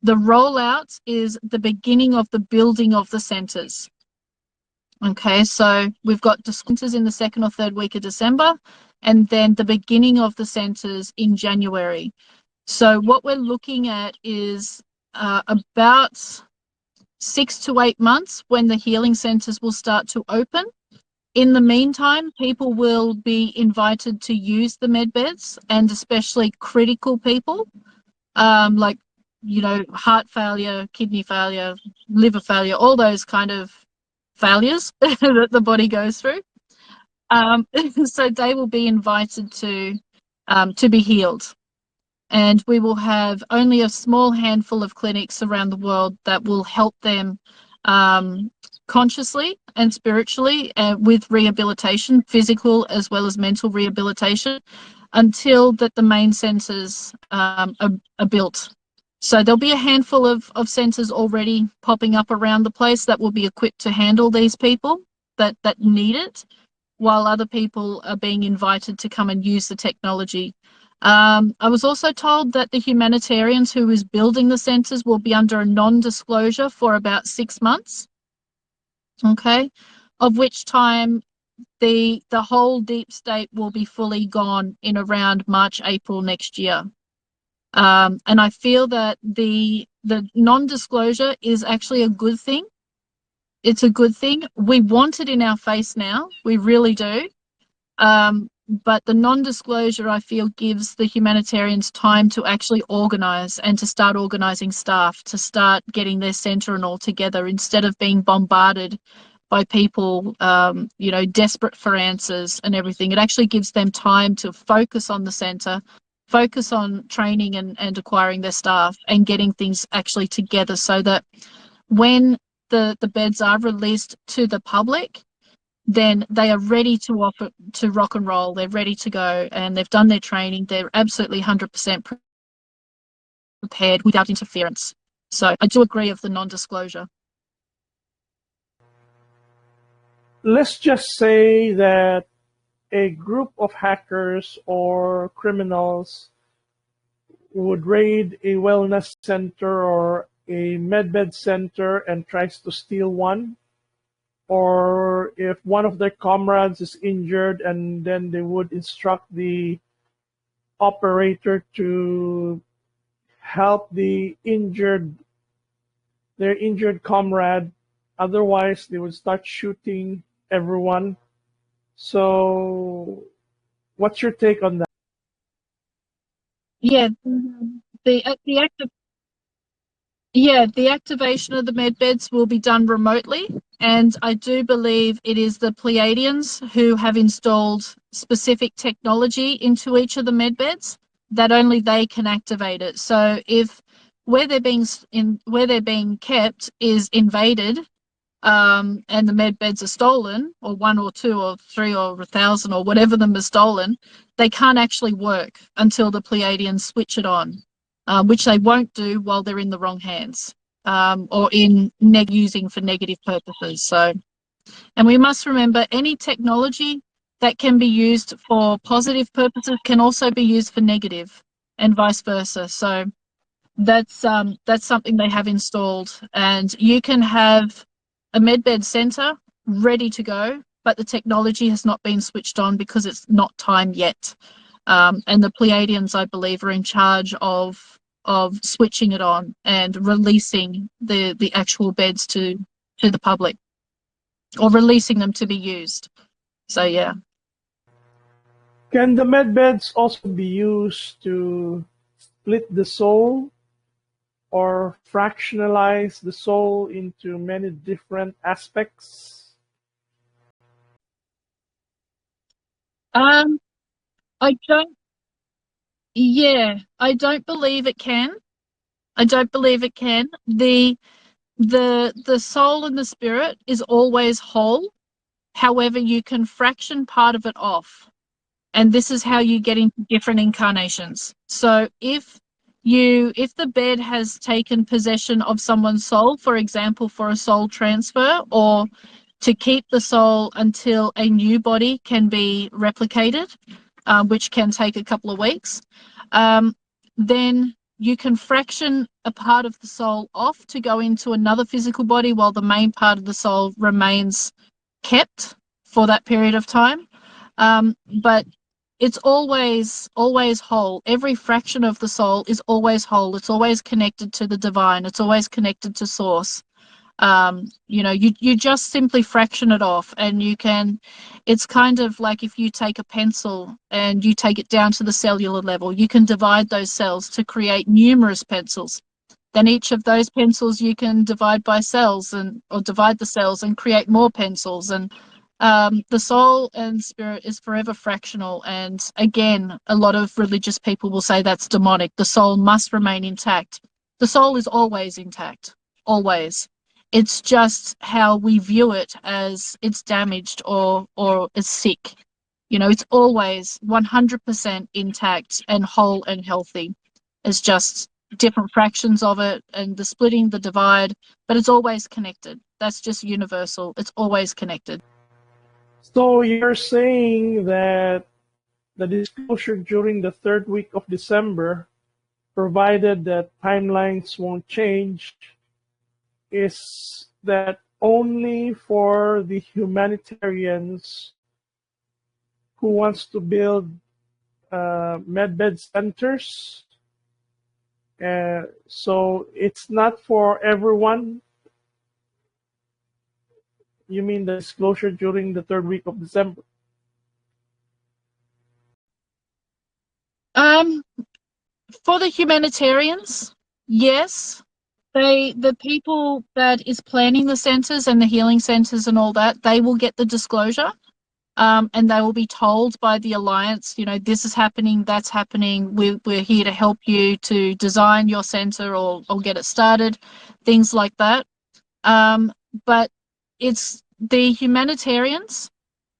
The rollout is the beginning of the building of the centres. Okay, so we've got centres in the second or third week of December, and then the beginning of the centres in January. So what we're looking at is about 6 to 8 months when the healing centres will start to open. In the meantime, people will be invited to use the med beds, and especially critical people, like, heart failure, kidney failure, liver failure, all those kind of failures that the body goes through. So they will be invited to to be healed. And we will have only a small handful of clinics around the world that will help them consciously and spiritually with rehabilitation, physical as well as mental rehabilitation, until that the main centres are built. So there'll be a handful of centres already popping up around the place that will be equipped to handle these people that need it, while other people are being invited to come and use the technology. I was also told that the humanitarians who is building the centres will be under a non-disclosure for about 6 months, okay, of which time the whole deep state will be fully gone in around March, April next year. And I feel that the non-disclosure is actually a good thing. It's a good thing. We want it in our face now. We really do. But the non-disclosure, I feel, gives the humanitarians time to actually organise and to start organising staff, to start getting their centre and all together, instead of being bombarded by people, desperate for answers and everything. It actually gives them time to focus on the centre, focus on training and acquiring their staff and getting things actually together, so that when the beds are released to the public, then they are ready to offer to rock and roll. They're ready to go, and they've done their training. They're absolutely 100% prepared without interference. So I do agree of the non-disclosure. Let's just say that a group of hackers or criminals would raid a wellness center or a medbed center and tries to steal one, or if one of their comrades is injured, and then they would instruct the operator to help their injured comrade. Otherwise, they would start shooting everyone. So, what's your take on that? Yeah, the activation of the med beds will be done remotely, and I do believe it is the Pleiadians who have installed specific technology into each of the med beds that only they can activate it. So if where they're being kept is invaded, and the med beds are stolen, or one or two or three or 1,000 or whatever them are stolen, they can't actually work until the Pleiadians switch it on, which they won't do while they're in the wrong hands, or using for negative purposes. So, and we must remember, any technology that can be used for positive purposes can also be used for negative, and vice versa. So that's something they have installed, and you can have a medbed centre ready to go, but the technology has not been switched on because it's not time yet. And the Pleiadians, I believe, are in charge of switching it on and releasing the actual beds to the public, or releasing them to be used. So yeah. Can the medbeds also be used to split the soul or fractionalize the soul into many different aspects? I don't. Yeah, I don't believe it can. I don't believe it can. The soul and the spirit is always whole. However, you can fraction part of it off. And this is how you get into different incarnations. So if the bed has taken possession of someone's soul, for example, for a soul transfer, or to keep the soul until a new body can be replicated, which can take a couple of weeks, then you can fraction a part of the soul off to go into another physical body while the main part of the soul remains kept for that period of time. But it's always whole. Every fraction of the soul is always whole. It's always connected to the divine. It's always connected to source. You just simply fraction it off, and you can, it's kind of like if you take a pencil and you take it down to the cellular level, you can divide those cells to create numerous pencils. Then each of those pencils you can divide by cells, or divide the cells and create more pencils. And The soul and spirit is forever fractional, and again, a lot of religious people will say that's demonic. The soul must remain intact. The soul is always intact, always. It's just how we view it, as it's damaged or it's sick. You know, it's always 100% intact and whole and healthy. It's just different fractions of it and the splitting, the divide, but it's always connected. That's just universal. It's always connected. So you're saying that the disclosure during the third week of December, provided that timelines won't change, is that only for the humanitarians who wants to build medbed centers. So it's not for everyone. You mean the disclosure during the third week of December? For the humanitarians, yes. The people that is planning the centers and the healing centers and all that, they will get the disclosure. And they will be told by the Alliance, you know, this is happening, that's happening. We're here to help you to design your center or get it started, things like that. But it's the humanitarians,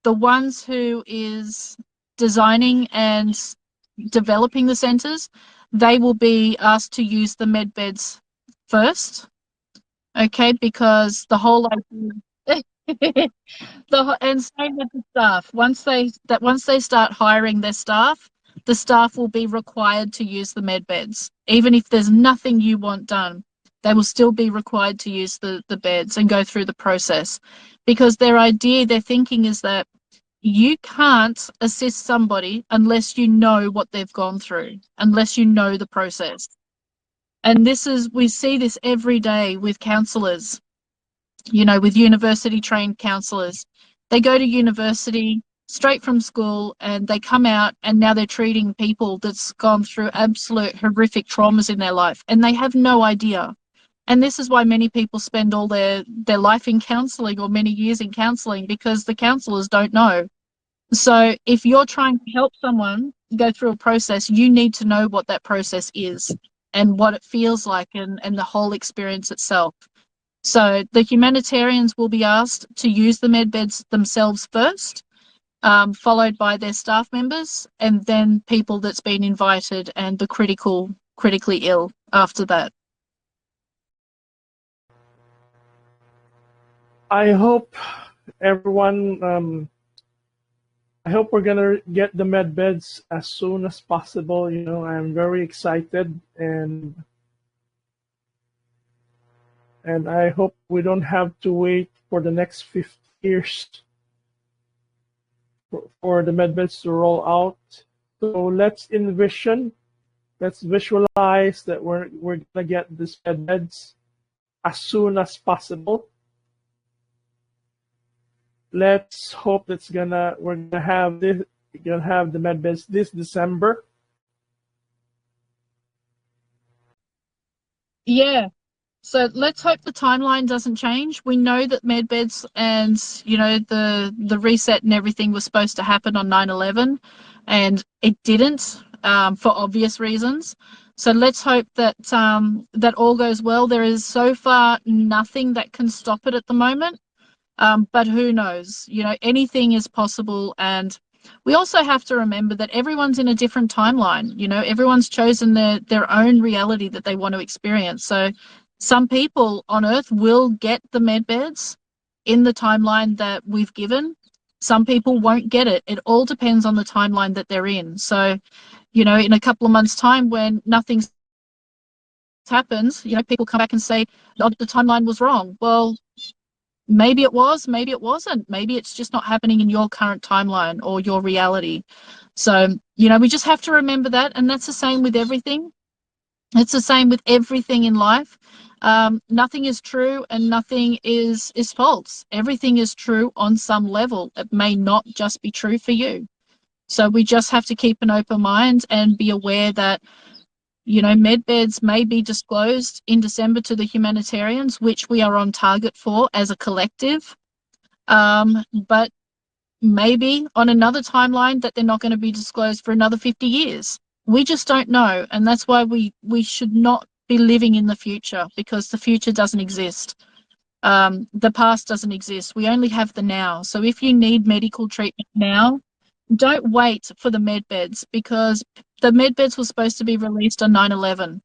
the ones who is designing and developing the centers, they will be asked to use the med beds first, okay, because the whole idea and same with the staff. Once they start hiring their staff, the staff will be required to use the med beds. Even if there's nothing you want done, they will still be required to use the beds and go through the process. Because their thinking is that you can't assist somebody unless you know what they've gone through, unless you know the process. And we see this every day with counsellors, you know, with university trained counsellors. They go to university straight from school and they come out and now they're treating people that's gone through absolute horrific traumas in their life and they have no idea. And this is why many people spend all their life in counselling or many years in counselling, because the counsellors don't know. So if you're trying to help someone go through a process, you need to know what that process is and what it feels like and the whole experience itself. So the humanitarians will be asked to use the med beds themselves first, followed by their staff members, and then people that's been invited and the critically ill after that. I hope everyone, I hope we're gonna get the med beds as soon as possible. You know, I'm very excited and I hope we don't have to wait for the next 50 years for the medbeds to roll out. So let's visualize that we're gonna get these medbeds as soon as possible. Let's hope we're gonna have the medbeds this December. Yeah. So let's hope the timeline doesn't change. We know that medbeds and, you know, the reset and everything was supposed to happen on 9/11 and it didn't, for obvious reasons. So let's hope that that all goes well. There is so far nothing that can stop it at the moment. But who knows? You know, anything is possible. And we also have to remember that everyone's in a different timeline. You know, everyone's chosen their own reality that they want to experience. So some people on Earth will get the med beds in the timeline that we've given. Some people won't get it. It all depends on the timeline that they're in. So, you know, in a couple of months' time when nothing happens, you know, people come back and say, oh, the timeline was wrong. Well, maybe it was, maybe it wasn't. Maybe it's just not happening in your current timeline or your reality. So, you know, we just have to remember that. And that's the same with everything. It's the same with everything in life. Nothing is true and nothing is false. Everything is true on some level. It may not just be true for you. So we just have to keep an open mind and be aware that, you know, medbeds may be disclosed in December to the humanitarians, which we are on target for as a collective. But maybe on another timeline that they're not going to be disclosed for another 50 years. We just don't know, and that's why we should not be living in the future, because the future doesn't exist. The past doesn't exist. We only have the now. So if you need medical treatment now, don't wait for the med beds, because the med beds were supposed to be released on 9/11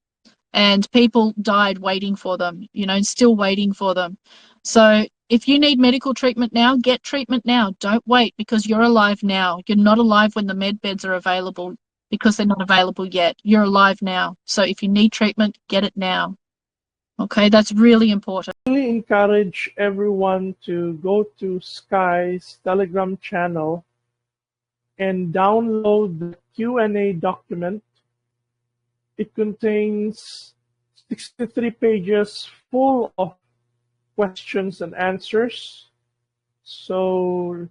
and people died waiting for them, still waiting for them. So if you need medical treatment now, get treatment now. Don't wait, because you're alive now. You're not alive when the med beds are available, because they're not available yet. You're alive now. So if you need treatment, get it now. Okay, that's really important. I really encourage everyone to go to Skye's Telegram channel and download the Q&A document. It contains 63 pages full of questions and answers. So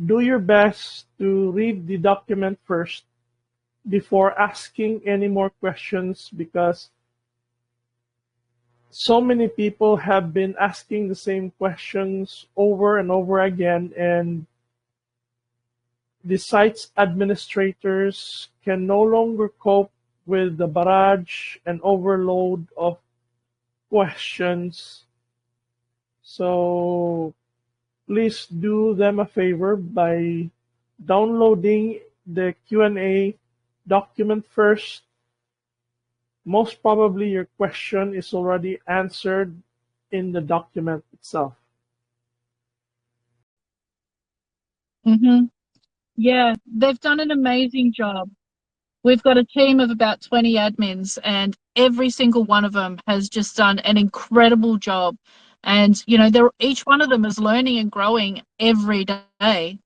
do your best to read the document first before asking any more questions, because so many people have been asking the same questions over and over again, and the site's administrators can no longer cope with the barrage and overload of questions. So please do them a favor by downloading the Q&A document first. Most probably your question is already answered in the document itself. Yeah, they've done an amazing job. We've got a team of about 20 admins, and every single one of them has just done an incredible job. And, each one of them is learning and growing every day,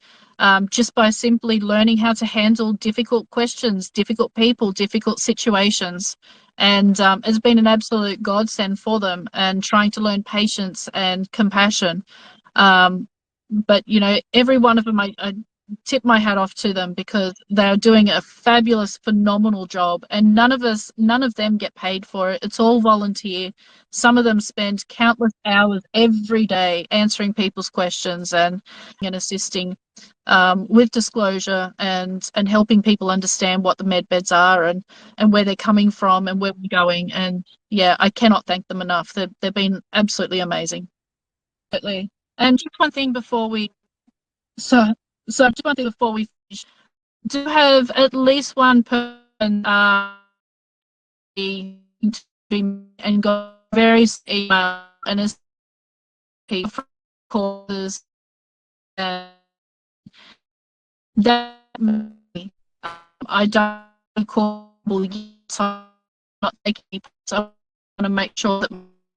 just by simply learning how to handle difficult questions, difficult people, difficult situations. And it's been an absolute godsend for them, and trying to learn patience and compassion. But, every one of them, I tip my hat off to them, because they are doing a fabulous, phenomenal job, and none of them get paid for it. It's all volunteer. Some of them spend countless hours every day answering people's questions and assisting with disclosure and helping people understand what the med beds are and where they're coming from and where we're going. And yeah, I cannot thank them enough. They've been absolutely amazing. Absolutely. And just one thing before we just one thing before we finish. Do have at least one person and go various email and as people causes, and that I don't call so I'm not taking, so I want to make sure that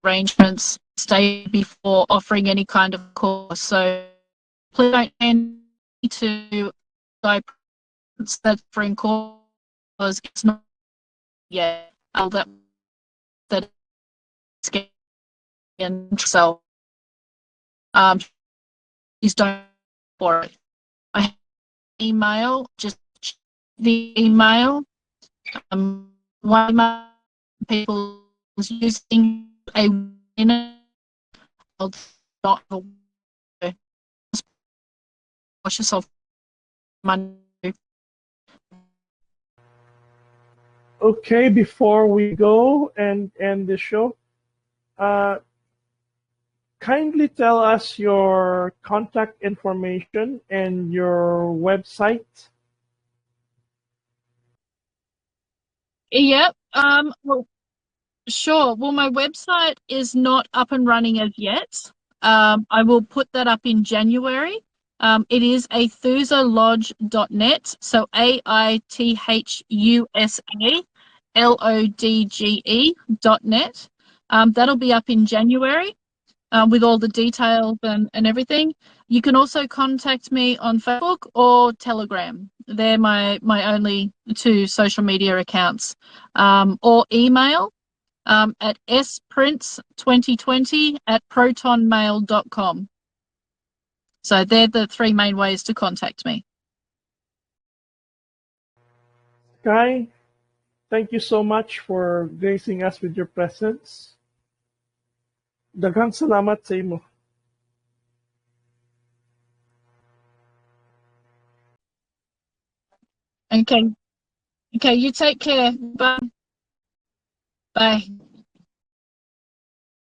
arrangements stay before offering any kind of course. So please don't hand to Skye Prince that for course, because it's not yet that and so please don't for it. I have email, just the email. One people is using a winner not wash yourself Monday. Okay, before we go and end the show, kindly tell us your contact information and your website. Yep. Well, sure. Well, my website is not up and running as yet. I will put that up in January. It is aithusalodge.net, so AITHUSALODGE.net. That'll be up in January with all the details and everything. You can also contact me on Facebook or Telegram. They're my only two social media accounts, or email at sprince2020@protonmail.com. So they're the three main ways to contact me. Skye, thank you so much for gracing us with your presence. Daghang salamat sa imo. Okay. Okay, you take care. Bye. Bye.